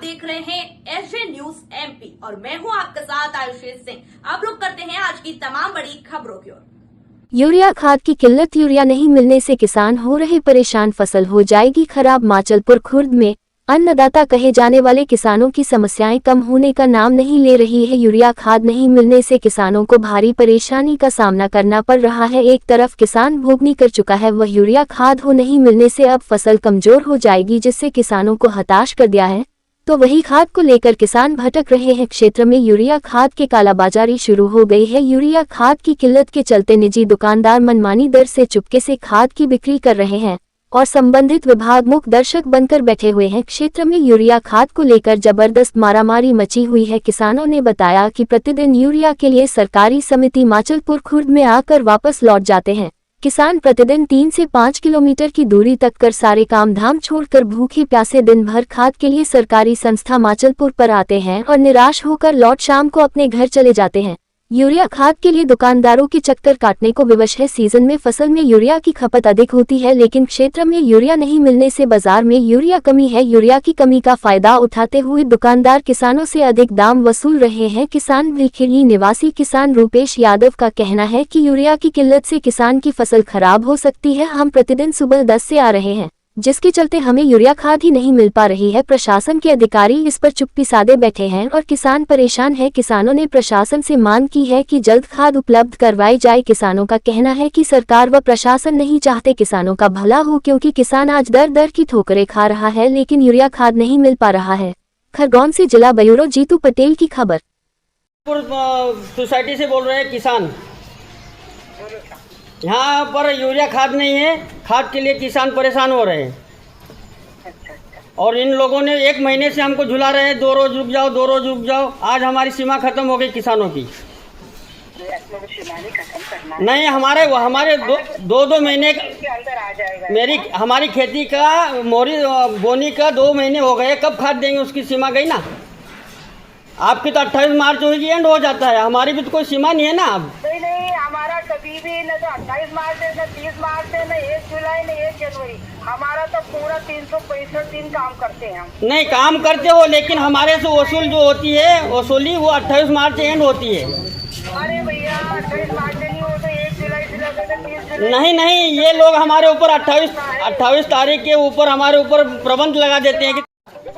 देख रहे हैं एसजे न्यूज एमपी और मैं हूं आपके साथ आयुषी सिंह। अब लोग करते हैं आज की तमाम बड़ी खबरों की ओर। यूरिया खाद की किल्लत, यूरिया नहीं मिलने से किसान हो रहे परेशान, फसल हो जाएगी खराब। माचलपुर खुर्द में अन्नदाता कहे जाने वाले किसानों की समस्याएं कम होने का नाम नहीं ले रही है। यूरिया खाद नहीं मिलने से किसानों को भारी परेशानी का सामना करना पड़ रहा है। एक तरफ किसान भोगनी कर चुका है, वह यूरिया खाद हो नहीं मिलने से अब फसल कमजोर हो जाएगी, जिससे किसानों को हताश कर दिया है। तो वही खाद को लेकर किसान भटक रहे हैं। क्षेत्र में यूरिया खाद के कालाबाजारी शुरू हो गई है। यूरिया खाद की किल्लत के चलते निजी दुकानदार मनमानी दर से चुपके से खाद की बिक्री कर रहे हैं और संबंधित विभाग मूक दर्शक बनकर बैठे हुए हैं। क्षेत्र में यूरिया खाद को लेकर जबरदस्त मारामारी मची हुई है। किसानों ने बताया कि प्रतिदिन यूरिया के लिए सरकारी समिति माचलपुर खुर्द में आकर वापस लौट जाते हैं। किसान प्रतिदिन 3 से 5 किलोमीटर की दूरी तक कर सारे काम धाम छोड़कर भूखे प्यासे दिन भर खाद के लिए सरकारी संस्था माचलपुर पर आते हैं और निराश होकर लौट शाम को अपने घर चले जाते हैं। यूरिया खाद के लिए दुकानदारों की चक्कर काटने को विवश है। सीजन में फसल में यूरिया की खपत अधिक होती है, लेकिन क्षेत्र में यूरिया नहीं मिलने से बाजार में यूरिया कमी है। यूरिया की कमी का फायदा उठाते हुए दुकानदार किसानों से अधिक दाम वसूल रहे हैं। किसान बिलखेड़ी निवासी किसान रूपेश यादव का कहना है कि यूरिया की किल्लत से किसान की फसल खराब हो सकती है। हम प्रतिदिन सुबह 10 से आ रहे हैं, जिसके चलते हमें यूरिया खाद ही नहीं मिल पा रही है। प्रशासन के अधिकारी इस पर चुप्पी साधे बैठे हैं और किसान परेशान है। किसानों ने प्रशासन से मांग की है कि जल्द खाद उपलब्ध करवाई जाए। किसानों का कहना है कि सरकार व प्रशासन नहीं चाहते किसानों का भला हो, क्योंकि किसान आज दर दर की ठोकरें खा रहा है, लेकिन यूरिया खाद नहीं मिल पा रहा है। खरगोन से जिला ब्यूरो जीतू पटेल की खबर। सोसाइटी से बोल रहे हैं किसान। यहाँ पर यूरिया खाद नहीं है, खाद के लिए किसान परेशान हो रहे हैं। और इन लोगों ने 1 महीने से हमको झुला रहे हैं, 2 रोज रुक जाओ, 2 रोज रुक जाओ। आज हमारी सीमा खत्म हो गई किसानों की। नहीं, हमारे 2 महीने हमारी खेती का मोरी बोनी का 2 महीने हो गए। कब खाद देंगे, उसकी सीमा गई ना। आपकी तो 28 मार्च होगी, एंड हो जाता है। हमारी भी तो कोई सीमा नहीं है ना। अब नहीं, हमारा कभी भी न तो 28 मार्च है, न 30 मार्च है, न 1 जुलाई, न 1 जनवरी। हमारा तो पूरा 365 दिन काम करते हैं हम। नहीं, काम करते हो, लेकिन हमारे से वसूल जो होती है वसूली वो 28 मार्च एंड होती है। अरे भैया, 28 मार्च नहीं हो तो 1 जुलाई से लेकर 30 जुलाई। नहीं, ये लोग हमारे ऊपर 28 तारीख के ऊपर हमारे ऊपर प्रबंध लगा देते हैं कि तो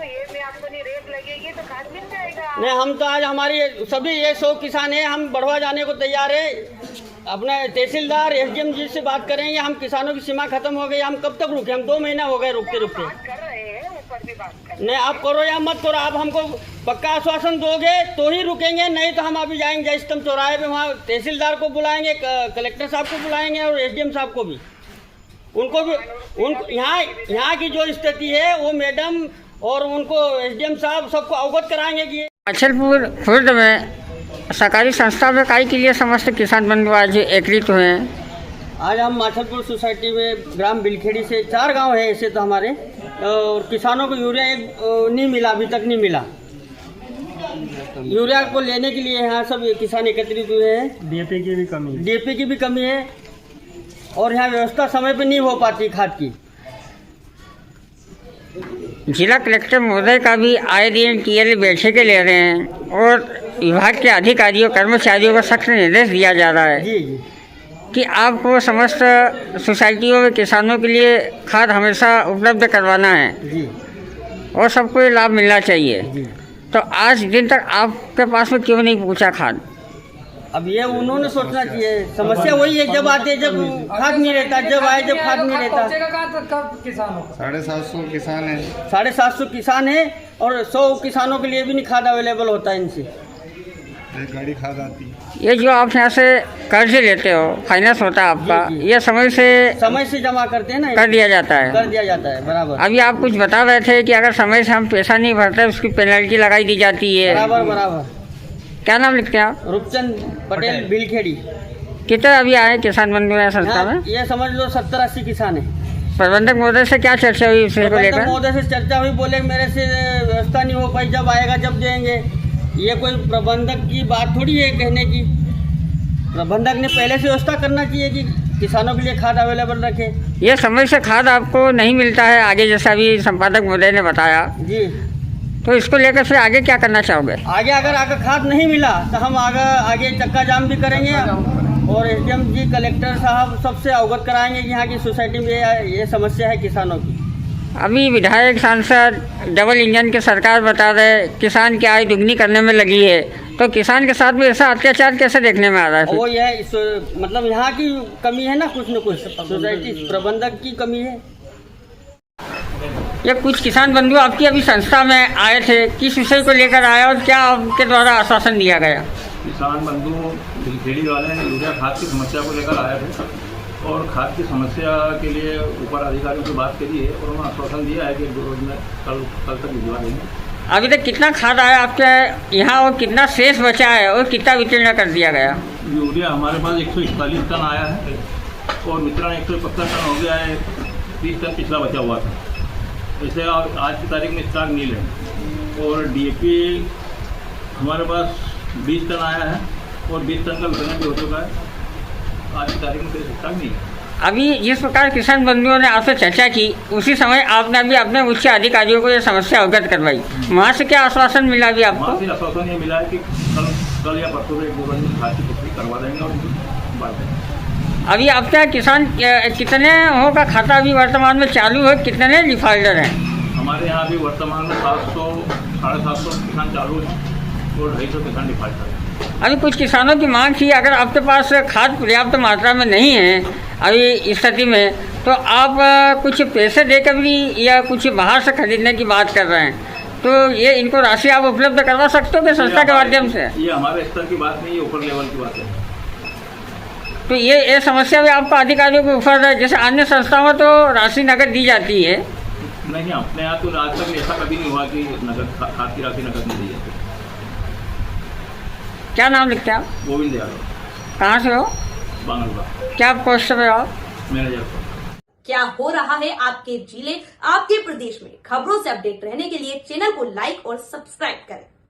ये में आपको नहीं रेट लगेगी तो खाद मिल जाएगा। नहीं, हम तो आज हमारी सभी ये 100 किसान हैं, हम बढ़वा जाने को तैयार है। अपने तहसीलदार एसडीएम जी से बात करेंगे। हम किसानों की सीमा खत्म हो गई, हम कब तक रुके? हम 2 महीना हो गए रुकते रुकते। बात कर रहे हैं, ऊपर भी बात कर रहे हैं। नहीं, आप करो या मत करो, आप हमको पक्का आश्वासन दोगे तो ही रुकेंगे, नहीं तो हम अभी जाएंगे जयस्तंभ चौराहे पे। वहाँ तहसीलदार को बुलाएंगे, कलेक्टर साहब को बुलाएंगे और एसडीएम साहब को भी, उनको भी यहाँ की जो स्थिति है वो मैडम और उनको एसडीएम साहब सबको अवगत कराएंगे कि माचलपुर खुर्द में सरकारी संस्था में कार्य के लिए समस्त किसान बंधु आज एकत्रित हुए हैं। आज हम माचलपुर सोसाइटी में ग्राम बिलखेड़ी से 4 गांव है ऐसे तो हमारे, और किसानों को यूरिया नहीं मिला, अभी तक नहीं मिला। यूरिया को लेने के लिए यहाँ सब किसान एकत्रित हुए हैं। डीएपी की भी कमी है और यहाँ व्यवस्था समय पे नहीं हो पाती खाद की। जिला कलेक्टर महोदय का भी आए दिन टीएल बैठकें ले रहे हैं और विभाग के अधिकारियों कर्मचारियों को सख्त निर्देश दिया जा रहा है जी कि आपको समस्त सोसाइटियों में किसानों के लिए खाद हमेशा उपलब्ध करवाना है जी और सबको ये लाभ मिलना चाहिए। जी। तो आज दिन तक आपके पास में क्यों नहीं पहुंचा खाद? अब ये उन्होंने सोचना चाहिए। समस्या वही है, जब आते जब खाद नहीं रहता, जब आए जब खाद नहीं रहता। 750 किसान है, 750 किसान है और 100 किसानों के लिए भी नहीं खाद अवेलेबल होता है इनसे। एक गाड़ी खाद आती है। ये जो आप यहाँ से कर्ज लेते हो, फाइनेंस होता है आपका, जी, जी। ये समय से जमा करते हैं ना, कर दिया जाता है। कर दिया जाता है बराबर। अभी आप कुछ बता रहे थे कि अगर समय से हम पैसा नहीं भरते उसकी पेनल्टी लगाई दी जाती है। बराबर। क्या नाम लिखते हैं आप? रूपचंद पटेल बिलखेड़ी। कितने अभी आए किसान बंधु हैं संस्था में? ये समझ लो 70-80 किसान है। प्रबंधक महोदय से क्या चर्चा हुई इसे को लेकर? महोदय से चर्चा हुई, बोले मेरे से व्यवस्था नहीं हो पाई, जब आएगा जब देंगे। ये कोई प्रबंधक की बात थोड़ी है कहने की। प्रबंधक ने पहले से व्यवस्था करना चाहिए कि किसानों के लिए खाद अवेलेबल रखे। ये समय से खाद आपको नहीं मिलता है आगे, जैसा अभी संपादक महोदय ने बताया जी। तो इसको लेकर फिर आगे क्या करना चाहोगे? आगे अगर खाद नहीं मिला तो हम आगे चक्का जाम भी करेंगे और एसडीएम जी, कलेक्टर साहब सबसे अवगत कराएंगे कि यहाँ की सोसाइटी में ये समस्या है किसानों की। अभी विधायक सांसद डबल इंजन की सरकार बता रहे किसान की आय दुगनी करने में लगी है, तो किसान के साथ भी ऐसा अत्याचार कैसे देखने में आ रहा है? वो मतलब यहाँ की कमी है ना कुछ सोसाइटी प्रबंधक की कमी है। ये कुछ किसान बंधु आपकी अभी संस्था में आए थे, किस विषय को लेकर आए और क्या आपके द्वारा आश्वासन दिया गया? किसान बंधु खेड़ी वाले यूरिया खाद की समस्या को लेकर आए थे और खाद की समस्या के लिए ऊपर अधिकारियों से बात करी है और उन्होंने आश्वासन दिया है कि 2 रोज में कल तक भिजवा देंगे। अभी तक कितना खाद आया आपके यहाँ और कितना शेष बचा है और कितना वितरण कर दिया गया? यूरिया हमारे पास 141 टन आया है और वितरण 175 टन हो गया है। 30 टन पिछला बचा हुआ था। ऐसे आज की तारीख में स्टॉक नील है और डीएपी हमारे पास 20 टन आया है और 20 टन का वितरण भी हो चुका है। आज की तारीख में कोई स्टॉक नहीं है। अभी जिस प्रकार किसान बंधुओं ने आपसे चर्चा की उसी समय आपने भी अपने उच्च अधिकारियों को ये समस्या अवगत करवाई, वहाँ से क्या आश्वासन मिला अभी आपको? वहाँ से आश्वासन ये मिला है कि कल या परसों में 1-2 दिन में खाद की पुष्टि करवा देंगे और बात देंगे। अभी आपका किसान कितने हो का खाता अभी वर्तमान में चालू है, कितने डिफॉल्टर हैं? हमारे यहाँ अभी वर्तमान में 700-750 किसान चालू हैं और 250 किसान डिफॉल्टर हैं। अभी कुछ किसानों की मांग थी, अगर आपके पास खाद पर्याप्त मात्रा में नहीं है अभी इस स्थिति में, तो आप कुछ पैसे देकर भी या कुछ बाहर से खरीदने की बात कर रहे हैं, तो ये इनको राशि आप उपलब्ध करवा सकते हो कि संस्था के माध्यम से? ये हमारे स्तर की बात नहीं, ये ऊपर लेवल की बात है। तो ये समस्या भी आपको अधिकारियों के ऊपर है, जैसे अन्य संस्थाओं में तो राशि नकद दी जाती है? नहीं, अपने यहाँ तो आज तक ऐसा कभी नहीं हुआ कि नकद खाद की राशि नकद नहीं दी जाती। क्या नाम लिखते हैं आप? गोविंद यादव। कहाँ से हो? बांगलबाग। क्या पोस्ट पे हो आप? मैनेजर। क्या हो रहा है आपके जिले, आपके प्रदेश में, खबरों से अपडेट रहने के लिए चैनल को लाइक और सब्सक्राइब करें।